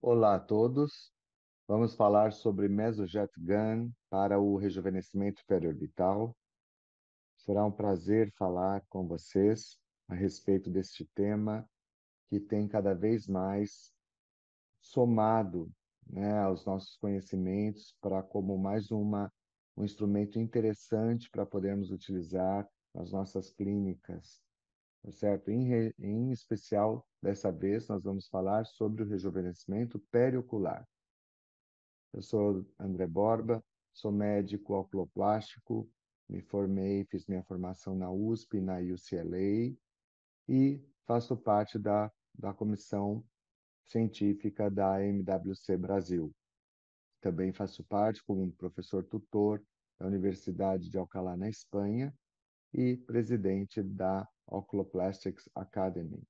Olá a todos. Vamos falar sobre Mesojet Gun para o rejuvenescimento periorbital. Será um prazer falar com vocês a respeito deste tema que tem cada vez mais somado, né, aos nossos conhecimentos para como um instrumento interessante para podermos utilizar nas nossas clínicas, tá certo? Em especial, dessa vez, nós vamos falar sobre o rejuvenescimento periocular. Eu sou André Borba, sou médico oculoplástico, me formei, fiz minha formação na USP, na UCLA e faço parte da comissão científica da MWC Brasil. Também faço parte como professor tutor da Universidade de Alcalá, na Espanha, e presidente da Oculoplastics Academy.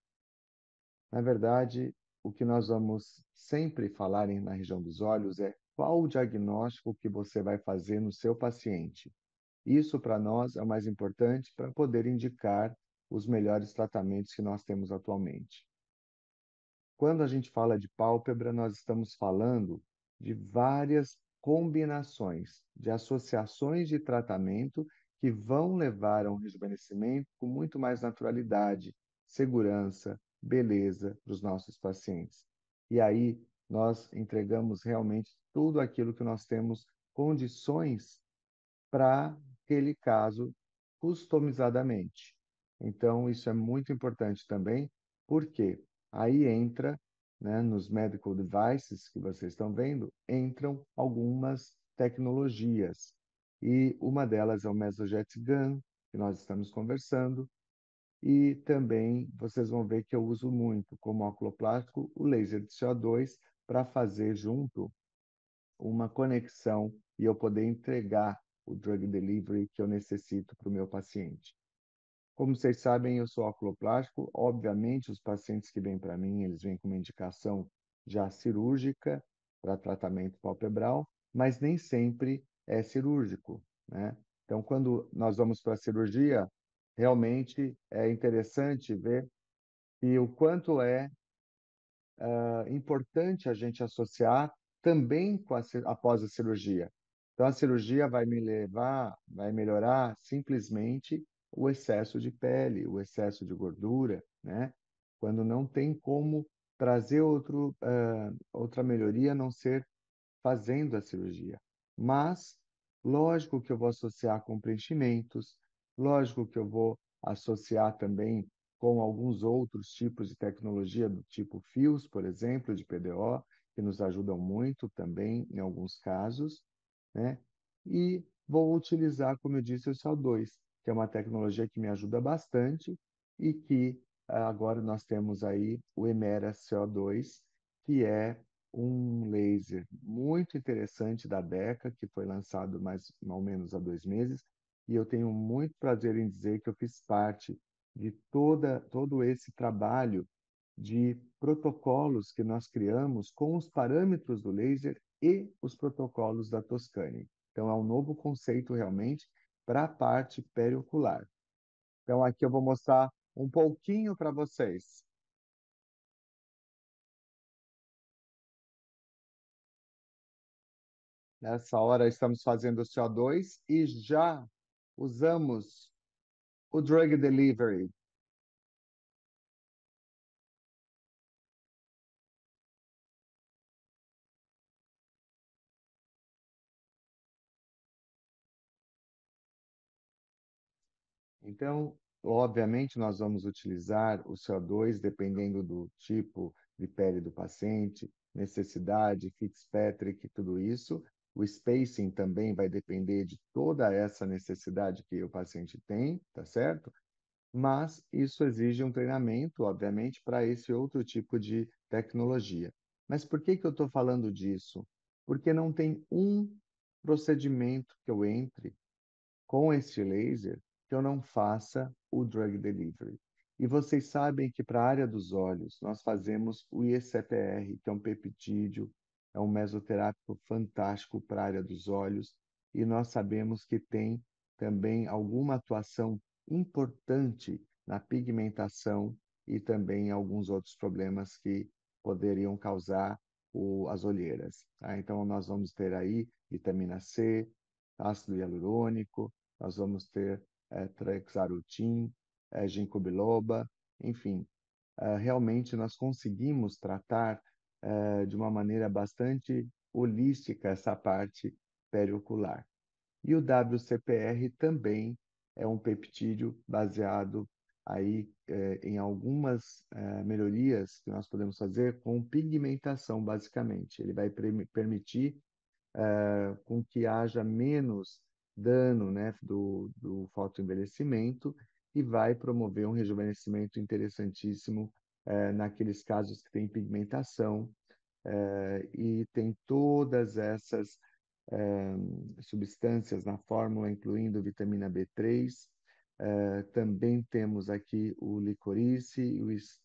Na verdade, o que nós vamos sempre falar na região dos olhos é qual o diagnóstico que você vai fazer no seu paciente. Isso, para nós, é o mais importante para poder indicar os melhores tratamentos que nós temos atualmente. Quando a gente fala de pálpebra, nós estamos falando de várias combinações, de associações de tratamento que vão levar a um rejuvenescimento com muito mais naturalidade, segurança, beleza para os nossos pacientes. E aí nós entregamos realmente tudo aquilo que nós temos condições para aquele caso customizadamente. Então, isso é muito importante também, porque aí entra, né, nos medical devices que vocês estão vendo, entram algumas tecnologias. E uma delas é o Mesojet Gun, que nós estamos conversando, e também vocês vão ver que eu uso muito como oculoplástico o laser de CO2 para fazer junto uma conexão e eu poder entregar o drug delivery que eu necessito para o meu paciente. Como vocês sabem, eu sou oculoplástico. Obviamente, os pacientes que vêm para mim, eles vêm com uma indicação já cirúrgica para tratamento palpebral, mas nem sempre é cirúrgico, né? Então, quando nós vamos para a cirurgia, realmente é interessante ver que o quanto é importante a gente associar também após a cirurgia. Então, a cirurgia vai melhorar simplesmente o excesso de pele, o excesso de gordura, né? Quando não tem como trazer outra melhoria a não ser fazendo a cirurgia. Mas, lógico que eu vou associar com preenchimentos, lógico que eu vou associar também com alguns outros tipos de tecnologia, do tipo fios, por exemplo, de PDO, que nos ajudam muito também em alguns casos, né? E vou utilizar, como eu disse, o CO2, que é uma tecnologia que me ajuda bastante e que agora nós temos aí o Emera CO2, que é um laser muito interessante da DECA, que foi lançado mais ou menos há 2 meses, e eu tenho muito prazer em dizer que eu fiz parte de todo esse trabalho de protocolos que nós criamos com os parâmetros do laser e os protocolos da Toscane. Então, é um novo conceito realmente para a parte periocular. Então, aqui eu vou mostrar um pouquinho para vocês. Nessa hora estamos fazendo o CO2 e já usamos o drug delivery. Então, obviamente, nós vamos utilizar o CO2 dependendo do tipo de pele do paciente, necessidade, Fitzpatrick, tudo isso. O spacing também vai depender de toda essa necessidade que o paciente tem, tá certo? Mas isso exige um treinamento, obviamente, para esse outro tipo de tecnologia. Mas por que que eu estou falando disso? Porque não tem um procedimento que eu entre com este laser que eu não faça o drug delivery. E vocês sabem que para a área dos olhos nós fazemos o IECPR, que é um peptídeo, é um mesoterápico fantástico para a área dos olhos, e nós sabemos que tem também alguma atuação importante na pigmentação e também alguns outros problemas que poderiam causar as olheiras, tá? Então, nós vamos ter aí vitamina C, ácido hialurônico, nós vamos ter trexarutin, ginkgo biloba, enfim, realmente nós conseguimos tratar de uma maneira bastante holística essa parte periocular. E o WCPR também é um peptídeo baseado aí em algumas melhorias que nós podemos fazer com pigmentação, basicamente. Ele vai permitir com que haja menos dano, né, do fotoenvelhecimento e vai promover um rejuvenescimento interessantíssimo naqueles casos que tem pigmentação e tem todas essas substâncias na fórmula, incluindo vitamina B3. Também temos aqui o licorice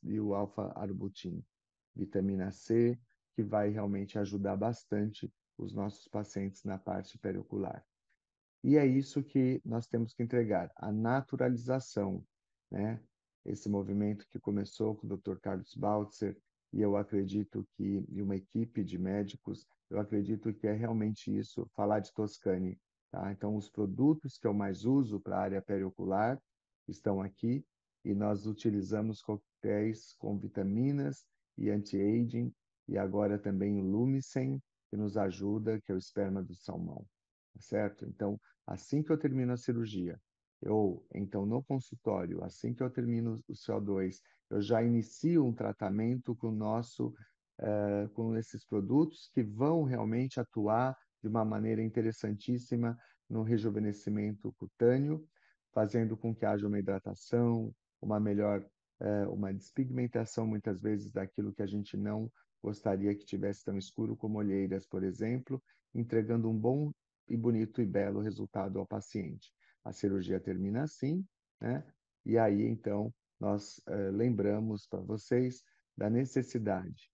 e o alfa-arbutin, vitamina C, que vai realmente ajudar bastante os nossos pacientes na parte periocular. E é isso que nós temos que entregar, a naturalização, né? Esse movimento que começou com o Dr. Carlos Baltzer, e eu acredito que, e uma equipe de médicos, eu acredito que é realmente isso, falar de Toscane, tá? Então, os produtos que eu mais uso para a área periocular estão aqui, e nós utilizamos coquetéis com vitaminas e anti-aging, e agora também o Lumicen, que nos ajuda, que é o esperma do salmão, tá certo? Então, assim que eu termino a cirurgia, ou então no consultório, assim que eu termino o CO2, eu já inicio um tratamento com com esses produtos que vão realmente atuar de uma maneira interessantíssima no rejuvenescimento cutâneo, fazendo com que haja uma hidratação, uma melhor, uma despigmentação muitas vezes daquilo que a gente não gostaria que tivesse tão escuro como olheiras, por exemplo, entregando um bom e bonito e belo resultado ao paciente. A cirurgia termina assim, né? E aí, então, nós lembramos para vocês da necessidade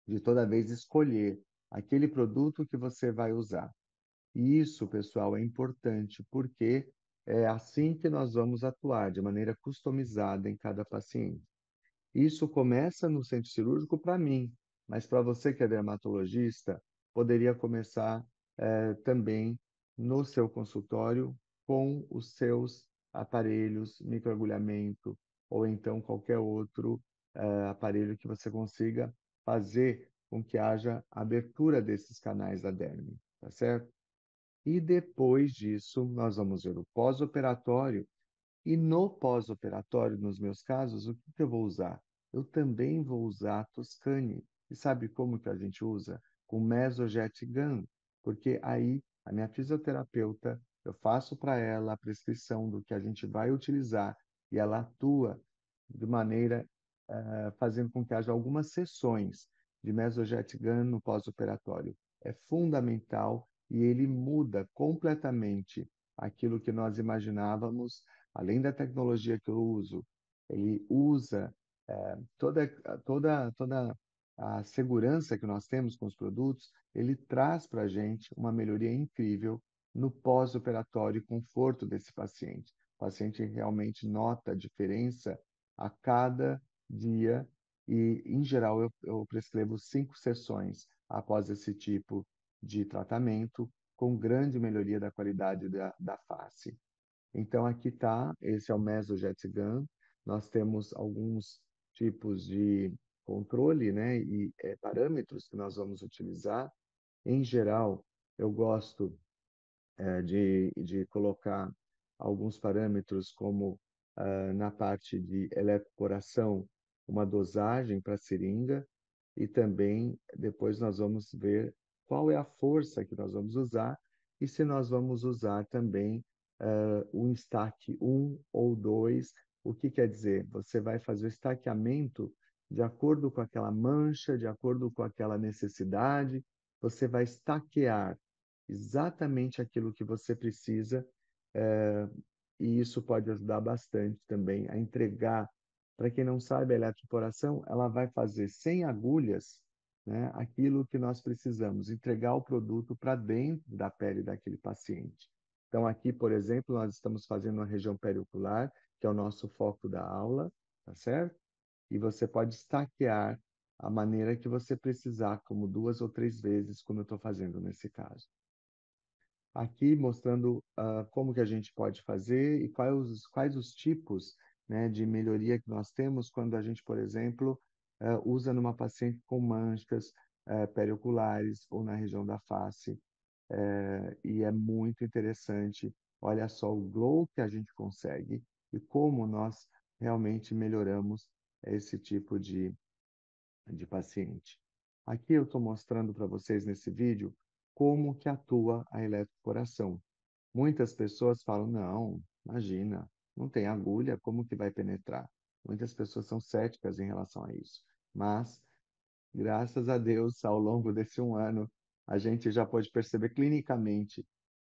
de toda vez escolher aquele produto que você vai usar. E isso, pessoal, é importante porque é assim que nós vamos atuar, de maneira customizada em cada paciente. Isso começa no centro cirúrgico para mim, mas para você que é dermatologista, poderia começar também no seu consultório com os seus aparelhos, microagulhamento, ou então qualquer outro aparelho que você consiga fazer com que haja abertura desses canais da derme, tá certo? E depois disso, nós vamos ver o pós-operatório, e no pós-operatório, nos meus casos, o que que eu vou usar? Eu também vou usar a Toscane. E sabe como que a gente usa? Com Mesojet Gun, porque aí a minha fisioterapeuta, eu faço para ela a prescrição do que a gente vai utilizar e ela atua de maneira fazendo com que haja algumas sessões de Mesojet Gun no pós-operatório. É fundamental e ele muda completamente aquilo que nós imaginávamos. Além da tecnologia que eu uso, ele usa toda, toda a segurança que nós temos com os produtos, ele traz para a gente uma melhoria incrível no pós-operatório e conforto desse paciente. O paciente realmente nota a diferença a cada dia e, em geral, eu prescrevo 5 sessões após esse tipo de tratamento, com grande melhoria da qualidade da face. Então, aqui está, esse é o Mesojet Gun. Nós temos alguns tipos de controle, né, e parâmetros que nós vamos utilizar. Em geral, eu gosto de colocar alguns parâmetros, como na parte de eletroporação, uma dosagem para seringa, e também depois nós vamos ver qual é a força que nós vamos usar e se nós vamos usar também um estaque 1 ou 2. O que quer dizer? Você vai fazer o estaqueamento de acordo com aquela mancha, de acordo com aquela necessidade, você vai estaquear exatamente aquilo que você precisa, eh, e isso pode ajudar bastante também a entregar. Para quem não sabe, a eletroporação, ela vai fazer sem agulhas, né, aquilo que nós precisamos, entregar o produto para dentro da pele daquele paciente. Então, aqui, por exemplo, nós estamos fazendo uma região periocular, que é o nosso foco da aula, tá certo? E você pode estaquear a maneira que você precisar, como 2 ou 3 vezes, como eu estou fazendo nesse caso. Aqui mostrando como que a gente pode fazer e quais os tipos, né, de melhoria que nós temos quando a gente, por exemplo, usa numa paciente com manchas perioculares ou na região da face. E é muito interessante. Olha só o glow que a gente consegue e como nós realmente melhoramos esse tipo de paciente. Aqui eu estou mostrando para vocês nesse vídeo como que atua a eletroporação. Muitas pessoas falam, não, imagina, não tem agulha, como que vai penetrar? Muitas pessoas são céticas em relação a isso. Mas, graças a Deus, ao longo desse um ano, a gente já pode perceber clinicamente,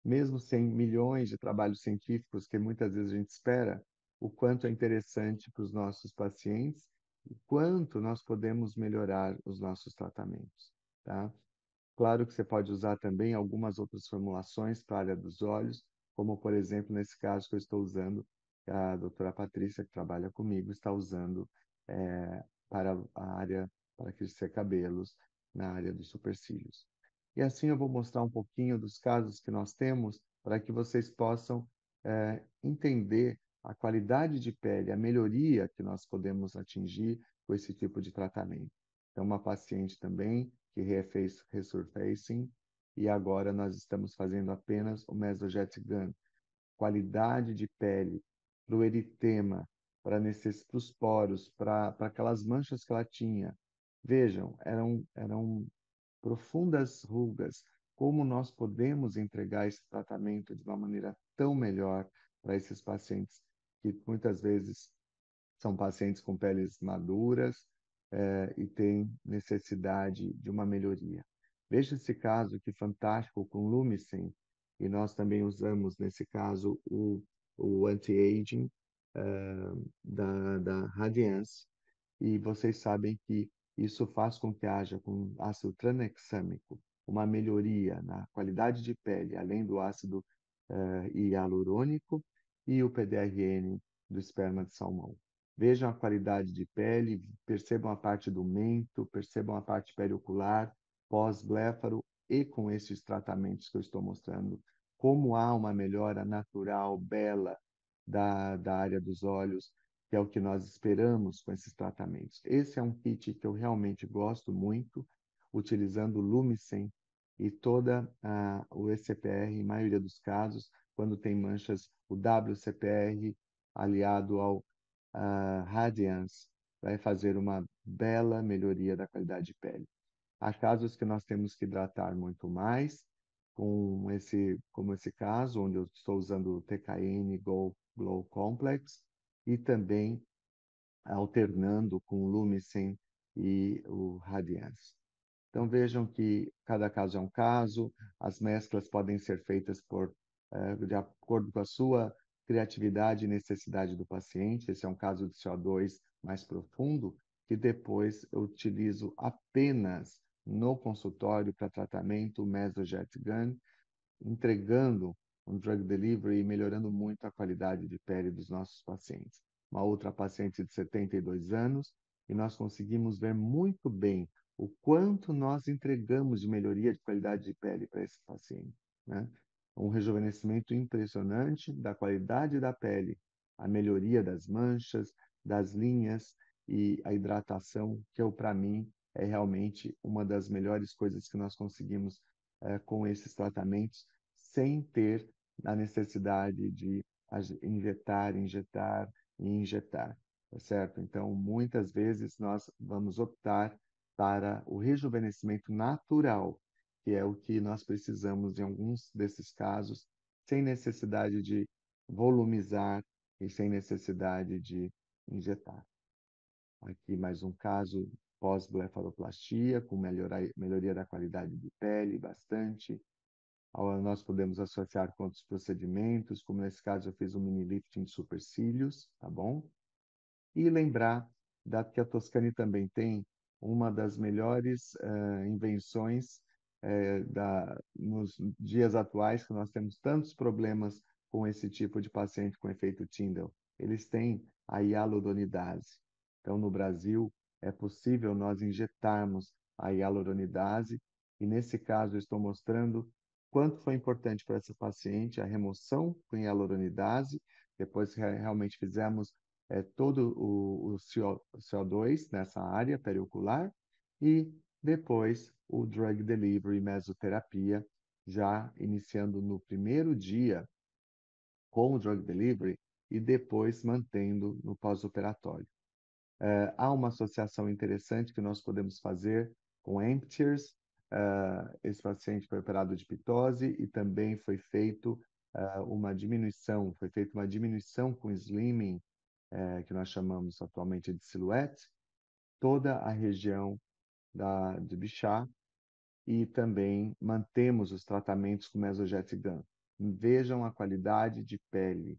mesmo sem milhões de trabalhos científicos que muitas vezes a gente espera, o quanto é interessante para os nossos pacientes, o quanto nós podemos melhorar os nossos tratamentos, tá? Claro que você pode usar também algumas outras formulações para a área dos olhos, como, por exemplo, nesse caso que eu estou usando, a doutora Patrícia, que trabalha comigo, está usando para a área, para crescer cabelos, na área dos supercílios. E assim eu vou mostrar um pouquinho dos casos que nós temos para que vocês possam entender a qualidade de pele, a melhoria que nós podemos atingir com esse tipo de tratamento. Então, uma paciente também que refez resurfacing e agora nós estamos fazendo apenas o Mesojet Gun. Qualidade de pele, para o eritema, para os poros, para aquelas manchas que ela tinha. Vejam, eram profundas rugas. Como nós podemos entregar esse tratamento de uma maneira tão melhor para esses pacientes que muitas vezes são pacientes com peles maduras, e têm necessidade de uma melhoria. Veja esse caso que fantástico com Lumicen, e nós também usamos nesse caso o anti-aging da Radiance, e vocês sabem que isso faz com que haja com ácido tranexâmico uma melhoria na qualidade de pele, além do ácido hialurônico e o PDRN do esperma de salmão. Vejam a qualidade de pele, percebam a parte do mento, percebam a parte periocular, pós-bléfaro e com esses tratamentos que eu estou mostrando, como há uma melhora natural, bela da área dos olhos, que é o que nós esperamos com esses tratamentos. Esse é um kit que eu realmente gosto muito, utilizando o Lumicen e toda o ECPR, em maioria dos casos, quando tem manchas, o WCPR aliado ao Radiance, vai fazer uma bela melhoria da qualidade de pele. Há casos que nós temos que hidratar muito mais, como esse caso, onde eu estou usando o TKN Glow Complex, e também alternando com o Lumicen e o Radiance. Então vejam que cada caso é um caso, as mesclas podem ser feitas de acordo com a sua criatividade e necessidade do paciente. Esse é um caso de CO2 mais profundo, que depois eu utilizo apenas no consultório para tratamento o Mesojet Gun, entregando um drug delivery e melhorando muito a qualidade de pele dos nossos pacientes. Uma outra paciente de 72 anos, e nós conseguimos ver muito bem o quanto nós entregamos de melhoria de qualidade de pele para esse paciente, né? Um rejuvenescimento impressionante da qualidade da pele, a melhoria das manchas, das linhas e a hidratação, que para mim é realmente uma das melhores coisas que nós conseguimos com esses tratamentos, sem ter a necessidade de injetar, injetar e injetar, tá certo? Então, muitas vezes nós vamos optar para o rejuvenescimento natural, que é o que nós precisamos em alguns desses casos, sem necessidade de volumizar e sem necessidade de injetar. Aqui mais um caso pós-blefaroplastia, com melhoria da qualidade de pele, bastante. Nós podemos associar com outros procedimentos, como nesse caso eu fiz um mini lifting de supercílios, tá bom? E lembrar que a Toscane também tem uma das melhores invenções nos dias atuais, que nós temos tantos problemas com esse tipo de paciente com efeito Tyndall. Eles têm a hialuronidase. Então, no Brasil, é possível nós injetarmos a hialuronidase, e nesse caso eu estou mostrando quanto foi importante para essa paciente a remoção com hialuronidase, depois que realmente fizemos todo o CO2 nessa área periocular, e depois o drug delivery mesoterapia, já iniciando no primeiro dia com o drug delivery e depois mantendo no pós-operatório. Há uma associação interessante que nós podemos fazer com emptiers. Esse paciente foi operado de pitose e também foi feito foi feita uma diminuição com slimming, que nós chamamos atualmente de silhouette, toda a região de Bichat, e também mantemos os tratamentos com Mesojet Gun. Vejam a qualidade de pele,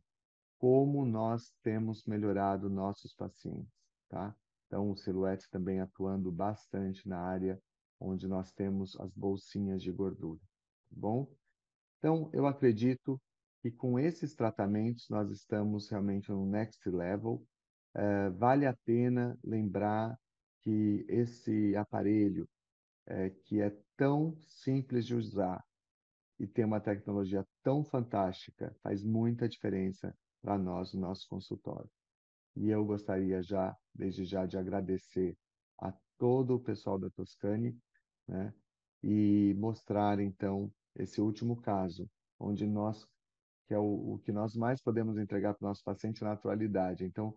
como nós temos melhorado nossos pacientes, tá? Então, o Silhouette também atuando bastante na área onde nós temos as bolsinhas de gordura, tá bom? Então, eu acredito que com esses tratamentos nós estamos realmente no next level. Vale a pena lembrar que esse aparelho, que é tão simples de usar e tem uma tecnologia tão fantástica, faz muita diferença para nós no nosso consultório. E eu gostaria já, desde já, de agradecer a todo o pessoal da Toscane, né? E mostrar, então, esse último caso, onde nós, que é o que nós mais podemos entregar para o nosso paciente, é naturalidade. Então,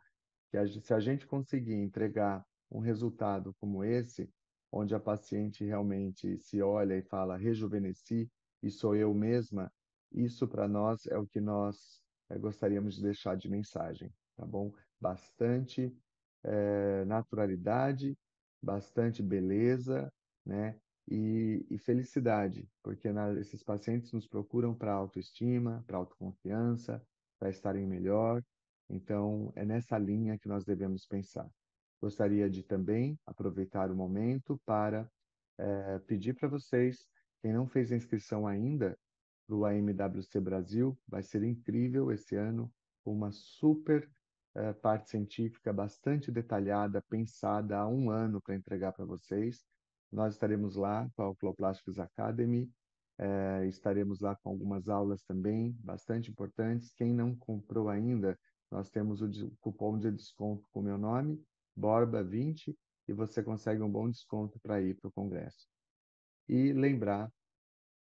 se a gente conseguir entregar um resultado como esse, onde a paciente realmente se olha e fala, rejuvenesci e sou eu mesma, isso para nós é o que nós gostaríamos de deixar de mensagem, tá bom? Bastante naturalidade, bastante beleza, né? E felicidade, porque esses pacientes nos procuram para autoestima, para autoconfiança, para estarem melhor. Então, é nessa linha que nós devemos pensar. Gostaria de também aproveitar o momento para pedir para vocês, quem não fez a inscrição ainda para o AMWC Brasil, vai ser incrível esse ano, com uma super parte científica bastante detalhada, pensada há um ano para entregar para vocês. Nós estaremos lá com a Oculoplásticos Academy, estaremos lá com algumas aulas também, bastante importantes. Quem não comprou ainda, nós temos o cupom de desconto com o meu nome, Borba20, e você consegue um bom desconto para ir para o congresso. E lembrar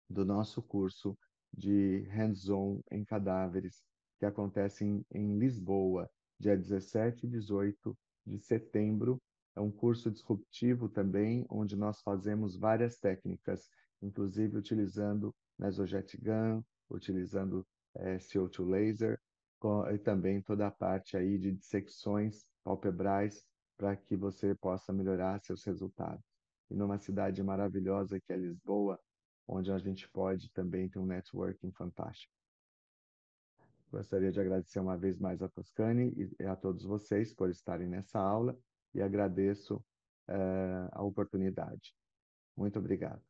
do nosso curso de hands-on em cadáveres, que acontece em Lisboa, dia 17 e 18 de setembro. É um curso disruptivo também, onde nós fazemos várias técnicas, inclusive utilizando Mesojet Gun, utilizando CO2 laser, e também toda a parte aí de dissecções palpebrais para que você possa melhorar seus resultados. E numa cidade maravilhosa que é Lisboa, onde a gente pode também ter um networking fantástico. Gostaria de agradecer uma vez mais a Toscane e a todos vocês por estarem nessa aula, e agradeço a oportunidade. Muito obrigado.